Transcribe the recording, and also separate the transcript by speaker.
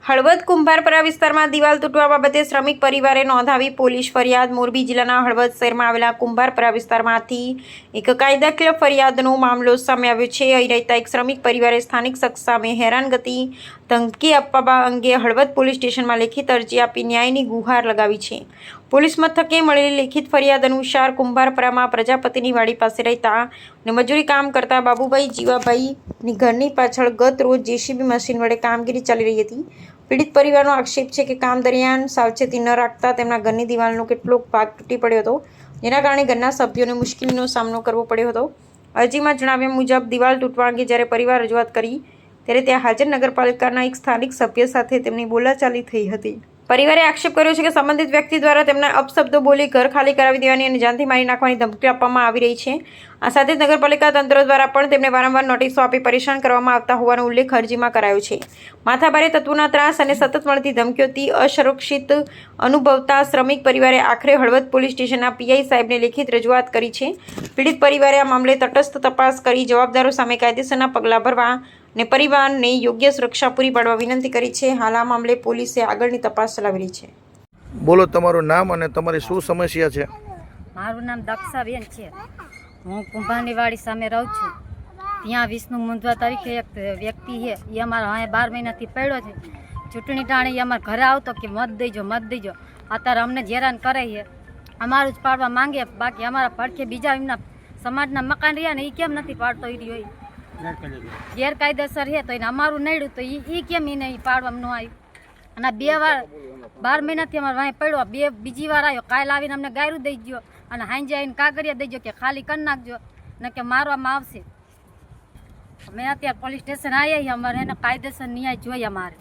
Speaker 1: હળવદ કુંભારપરા વિસ્તારમાં દિવાલ તૂટવા બાબતે શ્રમિક પરિવારે નોંધાવી પોલીસ ફરિયાદ. મોરબી જિલ્લાના હળવદ શહેરમાં આવેલા કુંભારપરા વિસ્તારમાંથી એક કાયદાકીય ફરિયાદનો મામલો સામે આવ્યો છે. અહીં રહેતા એક શ્રમિક પરિવારે સ્થાનિક શખ્સ સામે હેરાનગતિ, ધમકી આપવા અંગે હળવદ પોલીસ સ્ટેશનમાં લેખિત અરજી આપી ન્યાયની ગુહાર લગાવી છે. પોલીસ મથકે મળેલી લેખિત ફરિયાદ અનુસાર કુંભારપરામાં પ્રજાપતિની વાડી પાસે રહેતા અને મજૂરી કામ કરતા બાબુભાઈ જીવાભાઈની ઘરની પાછળ ગત રોજ જેસીબી મશીન વડે કામગીરી ચાલી રહી હતી. પીડિત પરિવારનો આક્ષેપ છે કે કામ દરમિયાન સાવચેતી ન રાખતા તેમના ઘરની દિવાલનો કેટલોક ભાગ તૂટી પડ્યો હતો, જેના કારણે ઘરના સભ્યોને મુશ્કેલીનો સામનો કરવો પડ્યો હતો. અરજીમાં જણાવ્યા મુજબ દિવાલ તૂટવા અંગે જ્યારે પરિવાર રજૂઆત કરી ત્યારે ત્યાં હાજર નગરપાલિકાના એક સ્થાનિક સભ્ય સાથે તેમની બોલાચાલી થઈ હતી. પરિવારે આક્ષેપ કર્યો છે કે સંબંધિત વ્યક્તિ દ્વારા તેમને અપશબ્દો બોલી ઘર ખાલી કરાવી દેવાની અને જાનથી મારી નાખવાની ધમકી આપવામાં આવી રહી છે. આ સાથે જ નગરપાલિકા તંત્ર દ્વારા પણ તેમને વારંવાર નોટિસો આપી પરેશાન કરવામાં આવતા હોવાનો ઉલ્લેખ અરજીમાં કરાયો છે. માથાભારે તત્વોના ત્રાસ અને સતત મળતી ધમકીઓથી અસુરક્ષિત અનુભવતા શ્રમિક પરિવારે આખરે હળવદ પોલીસ સ્ટેશનના પીઆઈ સાહેબને લેખિત રજૂઆત કરી છે. પીડિત પરિવારે આ મામલે તટસ્થ તપાસ કરી જવાબદારો સામે કાયદેસરના પગલાં ભરવા અને પરિવારને યોગ્ય સુરક્ષા પૂરી પાડવા વિનંતી કરી છે. હાલ આ મામલે પોલીસે આગળની તપાસ ચલાવી રહી છે.
Speaker 2: બોલો તમારું નામ અને તમારી શું સમસ્યા છે?
Speaker 3: મારું નામ દક્ષાબેન છે. હું કુંભારની વાડી સામે રહું છું. ત્યાં વિષ્ણુ મુંદવા તરીકે એક વ્યક્તિ છે, એ અમારા અહીંયા 12 મહિનાથી પડ્યો છે. ચૂંટણી ટાણે એ અમારા ઘરે આવતો કે મત દેજો મત દેજો. અત્યારે અમને હેરાન કરે છે. અમારું જ પાડવા માંગે, બાકી અમારા પડખે બીજા એમના સમાજના મકાન રહ્યા ને એ કેમ નથી પાડતો? એ રહ્યો ગેરકાયદેસર છે તો એને અમારું નડ્યું તો એ કેમ એને પાડવામાં ન આવ્યું? અને 2 વાર 12 મહિનાથી અમારે વાંહે પડ્યો, બીજી વાર આવ્યો. કાલ આવીને અમને ગાયરું દઈ ગયો અને હાંજે આવીને કાગરિયા દઈ ગયો કે ખાલી કરી નાખજો ને કે મારવામાં આવશે. અમે અત્યારે પોલીસ સ્ટેશન આવ્યા છીએ. અમારે એને કાયદેસર ન્યાય જોઈએ અમારે.